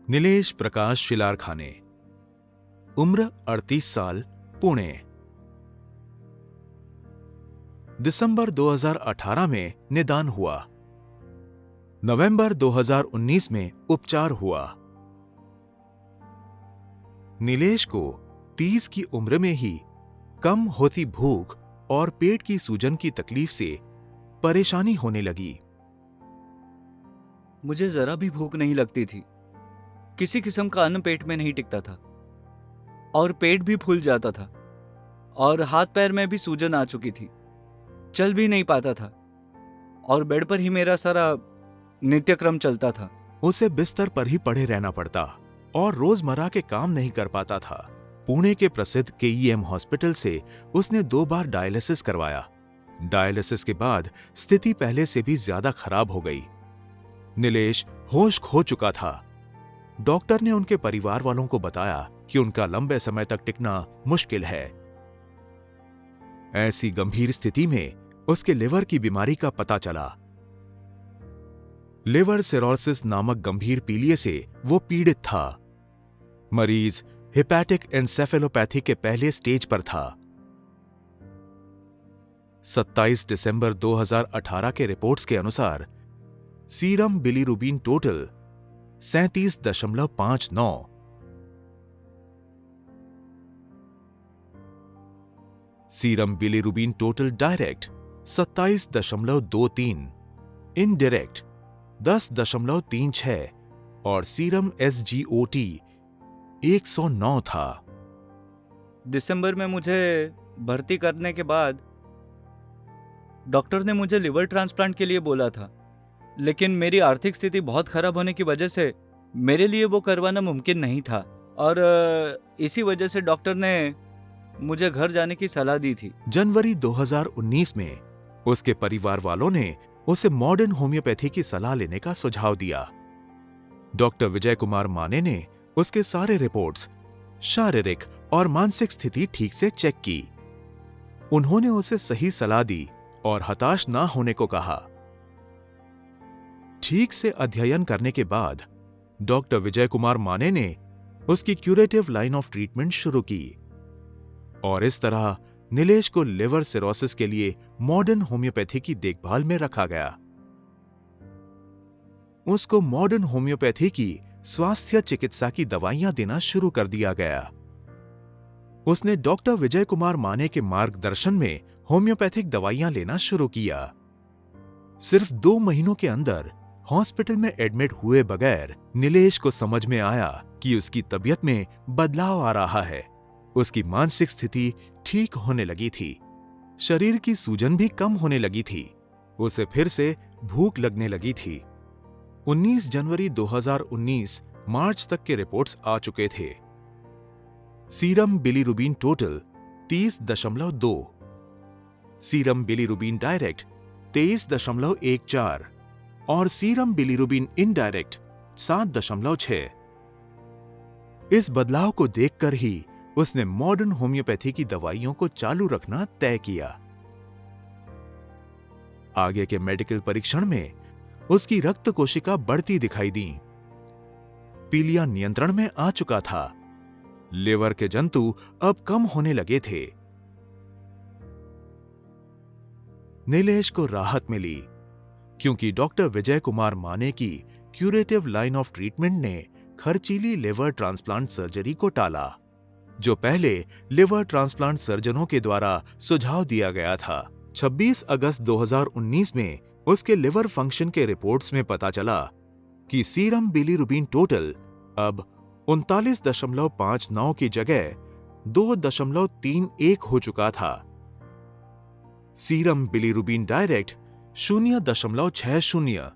नीलेश प्रकाश शिलारखाने, उम्र 38 साल, पुणे। दिसंबर 2018 में निदान हुआ। नवंबर 2019 में उपचार हुआ। नीलेश को 30 की उम्र में ही कम होती भूख और पेट की सूजन की तकलीफ से परेशानी होने लगी। मुझे जरा भी भूख नहीं लगती थी। किसी किस्म का अन्न पेट में नहीं टिकता था और पेट भी फूल जाता था और हाथ पैर में भी सूजन आ चुकी थी। चल भी नहीं पाता था और बेड पर ही मेरा सारा नित्यक्रम चलता था। उसे बिस्तर पर ही पड़े रहना पड़ता और रोजमर्रा के काम नहीं कर पाता था। पुणे के प्रसिद्ध केईएम हॉस्पिटल से उसने 2 बार डायलिसिस करवाया। डायलिसिस के बाद स्थिति पहले से भी ज्यादा खराब हो गई। नीलेश होश खो चुका था। डॉक्टर ने उनके परिवार वालों को बताया कि उनका लंबे समय तक टिकना मुश्किल है। ऐसी गंभीर स्थिति में उसके लिवर की बीमारी का पता चला। लिवर सिरोसिस नामक गंभीर पीलिया से वो पीड़ित था। मरीज हेपेटिक एन्सेफेलोपैथी के पहले स्टेज पर था। 27 दिसंबर 2018 के रिपोर्ट्स के अनुसार serum bilirubin total 37.59, serum bilirubin total direct 27.23, indirect 10.36 और सीरम एसजीओटी 109 था। दिसंबर में मुझे भर्ती करने के बाद डॉक्टर ने मुझे लिवर ट्रांसप्लांट के लिए बोला था, लेकिन मेरी आर्थिक स्थिति बहुत खराब होने की वजह से मेरे लिए वो करवाना मुमकिन नहीं था और इसी वजह से डॉक्टर ने मुझे घर जाने की सलाह दी थी। जनवरी 2019 में उसके परिवार वालों ने उसे मॉडर्न होम्योपैथी की सलाह लेने का सुझाव दिया। डॉक्टर विजय कुमार माने ने उसके सारे रिपोर्ट्स, शारीरिक और मानसिक स्थिति ठीक से चेक की। उन्होंने उसे सही सलाह दी और हताश ना होने को कहा। ठीक से अध्ययन करने के बाद डॉक्टर विजय कुमार माने ने उसकी क्यूरेटिव लाइन ऑफ ट्रीटमेंट शुरू की और इस तरह नीलेश को लिवर सिरोसिस के लिए मॉडर्न होम्योपैथी की देखभाल में रखा गया। उसको मॉडर्न होम्योपैथी की स्वास्थ्य चिकित्सा की दवाइयां देना शुरू कर दिया गया। उसने डॉक्टर विजय कुमार माने के मार्गदर्शन में होम्योपैथिक दवाइयां लेना शुरू किया। सिर्फ 2 महीनों के अंदर हॉस्पिटल में एडमिट हुए बगैर नीलेश को समझ में आया कि उसकी तबीयत में बदलाव आ रहा है। उसकी मानसिक स्थिति ठीक होने लगी थी। शरीर की सूजन भी कम होने लगी थी। उसे फिर से भूख लगने लगी थी। 19 जनवरी 2019 मार्च तक के रिपोर्ट्स आ चुके थे। Serum bilirubin total 30.2, serum bilirubin direct 23.14 और सीरम बिलीरुबिन इनडायरेक्ट 7.6। इस बदलाव को देखकर ही उसने मॉडर्न होम्योपैथी की दवाइयों को चालू रखना तय किया। आगे के मेडिकल परीक्षण में उसकी रक्त कोशिका बढ़ती दिखाई दी। पीलिया नियंत्रण में आ चुका था। लिवर के जंतु अब कम होने लगे थे। नीलेश को राहत मिली क्योंकि डॉक्टर विजय कुमार माने की क्यूरेटिव लाइन ऑफ ट्रीटमेंट ने खर्चीली लिवर ट्रांसप्लांट सर्जरी को टाला, जो पहले लिवर ट्रांसप्लांट सर्जनों के द्वारा सुझाव दिया गया था। 26 अगस्त 2019 में उसके लिवर फंक्शन के रिपोर्ट्स में पता चला कि सीरम बिलीरुबिन टोटल अब 39.59 की जगह 2.31 हो चुका था। सीरम बिलीरुबिन डायरेक्ट 0.60,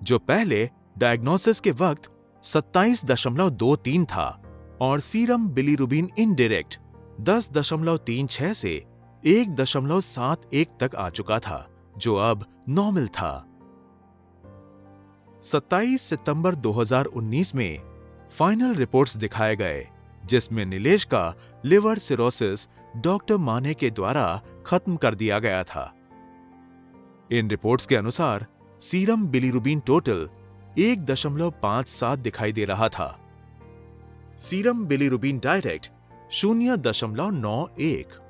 जो पहले डायग्नोसिस के वक्त 27.23 था, और सीरम बिलीरुबिन इनडायरेक्ट 10.36 से 1.71 तक आ चुका था, जो अब नॉर्मल था। 27 सितंबर 2019 में फाइनल रिपोर्ट्स दिखाए गए, जिसमें नीलेश का लिवर सिरोसिस डॉक्टर माने के द्वारा खत्म कर दिया गया था। इन रिपोर्ट्स के अनुसार सीरम बिलीरुबिन टोटल 1.57 दिखाई दे रहा था। Serum bilirubin direct 0.91,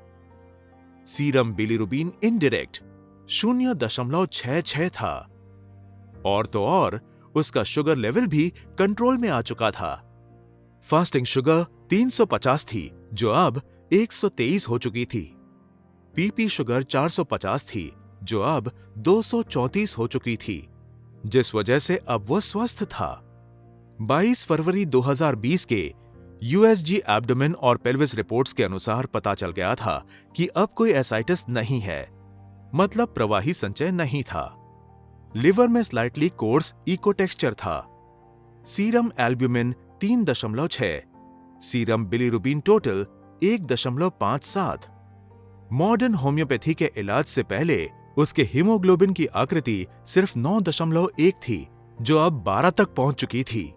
serum bilirubin indirect 0.66 था। और तो और उसका शुगर लेवल भी कंट्रोल में आ चुका था। फास्टिंग शुगर 350 थी, जो अब 123 हो चुकी थी। बीपी शुगर 450 थी, जो अब 234 हो चुकी थी, जिस वजह से अब वह स्वस्थ था। 22 फरवरी 2020 के यूएसजी एब्डोमेन और पेल्विस रिपोर्ट्स के अनुसार पता चल गया था कि अब कोई एसाइटिस नहीं है, मतलब प्रवाही संचय नहीं था। लिवर में स्लाइटली कोर्स इको टेक्सचर था। Serum albumin 3.6, serum bilirubin total 1.57। Modern homeopathy के इलाज से पहले उसके हीमोग्लोबिन की आकृति सिर्फ 9.1 थी, जो अब 12 तक पहुंच चुकी थी।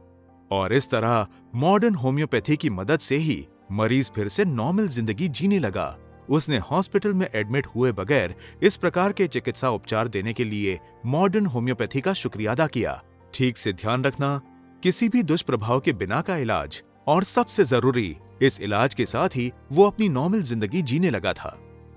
और इस तरह मॉडर्न होम्योपैथी की मदद से ही मरीज फिर से नॉर्मल जिंदगी जीने लगा। उसने हॉस्पिटल में एडमिट हुए बगैर इस प्रकार के चिकित्सा उपचार देने के लिए मॉडर्न होम्योपैथी का शुक्रिया अदा किया। ठीक से ध्यान रखना, किसी भी दुष्प्रभाव के बिना का इलाज, और सबसे जरूरी, इस इलाज के साथ ही वो अपनी नॉर्मल जिंदगी जीने लगा था।